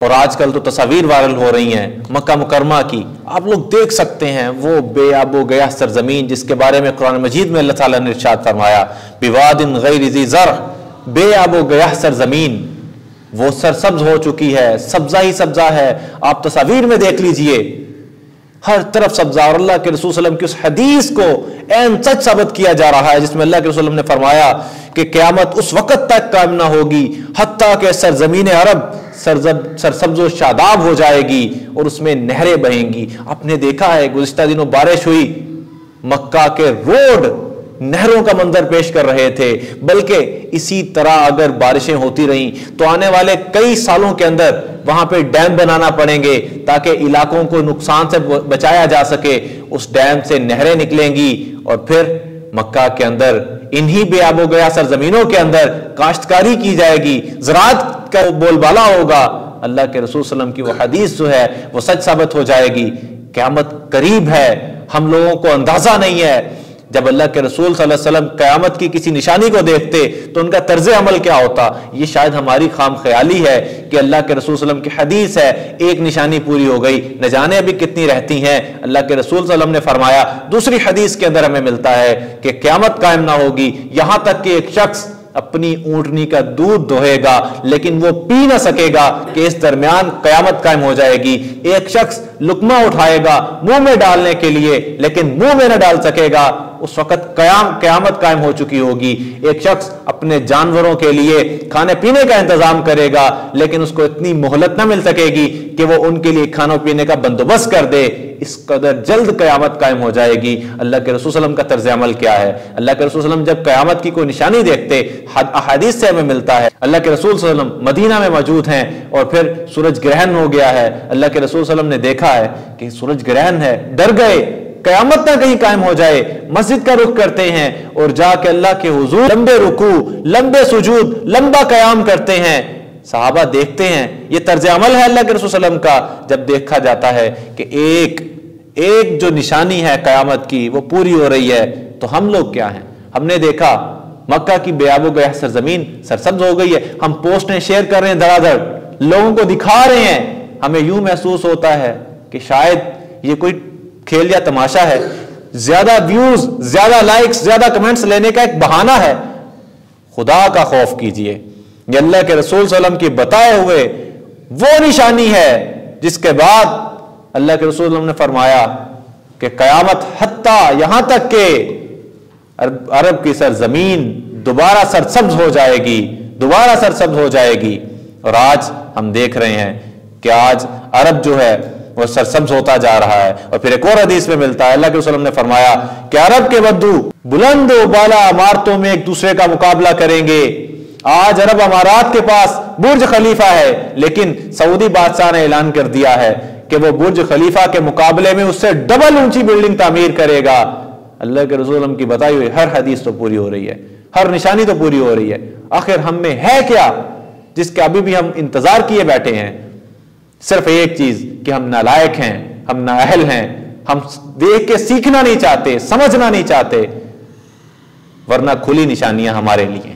اور آج کل تو تصاویر وائرل ہو رہی ہیں مکہ مکرمہ کی، آپ لوگ دیکھ سکتے ہیں وہ بے آب و گیا سرزمین جس کے بارے میں قرآن مجید میں اللہ تعالیٰ نے ارشاد فرمایا بواد غیر ذی زرع، بے آب و گیا سرزمین، وہ سرسبز ہو چکی ہے، سبزہ ہی سبزہ ہے. آپ تصاویر میں دیکھ لیجئے ہر طرف سبزہ. اور اللہ کے رسول صلی اللہ علیہ وسلم کی اس حدیث کو عین سچ ثابت کیا جا رہا ہے جس میں اللہ کے رسول نے فرمایا کہ قیامت اس وقت تک قائم نہ ہوگی حتیٰ کہ سرزمین عرب سرسبز و شاداب ہو جائے گی اور اس میں نہریں بہیں گی. آپ نے دیکھا ہے گزشتہ دنوں بارش ہوئی، مکہ کے روڈ نہروں کا منظر پیش کر رہے تھے. بلکہ اسی طرح اگر بارشیں ہوتی رہیں تو آنے والے کئی سالوں کے اندر وہاں پہ ڈیم بنانا پڑیں گے تاکہ علاقوں کو نقصان سے بچایا جا سکے. اس ڈیم سے نہریں نکلیں گی اور پھر مکہ کے اندر انہی بے آب و گیا سرزمینوں کے اندر کاشتکاری کی جائے گی، زراعت کا بول بالا ہوگا. اللہ کے رسول صلی اللہ علیہ وسلم کی وہ حدیث جو ہے وہ سچ ثابت ہو جائے گی. قیامت قریب ہے، ہم لوگوں کو اندازہ نہیں ہے. جب اللہ کے رسول صلی اللہ علیہ وسلم قیامت کی کسی نشانی کو دیکھتے تو ان کا طرز عمل کیا ہوتا؟ یہ شاید ہماری خام خیالی ہے کہ اللہ کے رسول صلی اللہ علیہ وسلم کی حدیث ہے ایک نشانی پوری ہو گئی، نہ جانے ابھی کتنی رہتی ہیں. اللہ کے رسول صلی اللہ علیہ وسلم نے فرمایا دوسری حدیث کے اندر ہمیں ملتا ہے کہ قیامت قائم نہ ہوگی یہاں تک کہ ایک شخص اپنی اونٹنی کا دودھ دوہے گا لیکن وہ پی نہ سکے گا کہ اس درمیان قیامت قائم ہو جائے گی. ایک شخص لقمہ اٹھائے گا منہ میں ڈالنے کے لیے لیکن منہ میں نہ ڈال سکے گا، اس وقت قیامت قائم ہو چکی ہوگی. ایک شخص اپنے جانوروں کے لیے کھانے پینے کا انتظام کرے گا لیکن اس کو اتنی مہلت نہ مل سکے گی کہ وہ ان کے لیے کھانا پینے کا بندوبست کر دے. اس قدر جلد قیامت قائم ہو جائے گی. اللہ کے رسول صلی اللہ علیہ وسلم کا طرز عمل کیا ہے؟ اللہ کے رسول صلی اللہ علیہ وسلم جب قیامت کی کوئی نشانی دیکھتے احادیث سے ہمیں ملتا ہے اللہ کے رسول صلی اللہ علیہ وسلم مدینہ میں موجود ہیں اور پھر سورج گرہن ہو گیا ہے. اللہ کے رسول صلی اللہ علیہ وسلم نے دیکھا ہے کہ سورج گرہن ہے، ڈر گئے قیامت نہ کہیں قائم ہو جائے. مسجد کا رخ کرتے ہیں اور جا کے اللہ کے حضور لمبے رکوع، لمبے سجود، لمبا قیام کرتے ہیں. صحابہ دیکھتے ہیں یہ طرز عمل ہے اللہ کے رسول صلی اللہ علیہ وسلم کا. جب دیکھا جاتا ہے کہ ایک جو نشانی ہے قیامت کی وہ پوری ہو رہی ہے تو ہم لوگ کیا ہیں؟ ہم نے دیکھا مکہ کی بے آب و گیا سرزمین سرسبز ہو گئی ہے، ہم پوسٹیں شیئر کر رہے ہیں دھڑا دھڑ، لوگوں کو دکھا رہے ہیں. ہمیں یوں محسوس ہوتا ہے کہ شاید یہ کوئی کھیل یا تماشا ہے، زیادہ ویوز، زیادہ لائکس، زیادہ کمنٹس لینے کا ایک بہانہ ہے. خدا کا خوف کیجئے. یہ اللہ کے رسول صلی اللہ علیہ وسلم کی بتائے ہوئے وہ نشانی ہے جس کے بعد اللہ کے رسول صلی اللہ علیہ وسلم نے فرمایا کہ قیامت حتیٰ یہاں تک کہ عرب کی سرزمین دوبارہ سرسبز ہو جائے گی، دوبارہ سرسبز ہو جائے گی. اور آج ہم دیکھ رہے ہیں کہ آج عرب جو ہے وہ سرسبز ہوتا جا رہا ہے. اور پھر ایک اور حدیث میں ملتا ہے اللہ کے رسول صلی اللہ علیہ وسلم نے فرمایا کہ عرب کے بدو بلند و بالا عمارتوں میں ایک دوسرے کا مقابلہ کریں گے. آج عرب امارات کے پاس برج خلیفہ ہے لیکن سعودی بادشاہ نے اعلان کر دیا ہے کہ وہ برج خلیفہ کے مقابلے میں اس سے ڈبل اونچی بلڈنگ تعمیر کرے گا. اللہ کے رسول ہم کی بتائی ہوئی ہر حدیث تو پوری ہو رہی ہے، ہر نشانی تو پوری ہو رہی ہے. آخر ہم میں ہے کیا جس کے ابھی بھی ہم انتظار کیے بیٹھے ہیں؟ صرف ایک چیز کہ ہم نالائق ہیں، ہم نااہل ہیں، ہم دیکھ کے سیکھنا نہیں چاہتے، سمجھنا نہیں چاہتے، ورنہ کھلی نشانیاں ہمارے لیے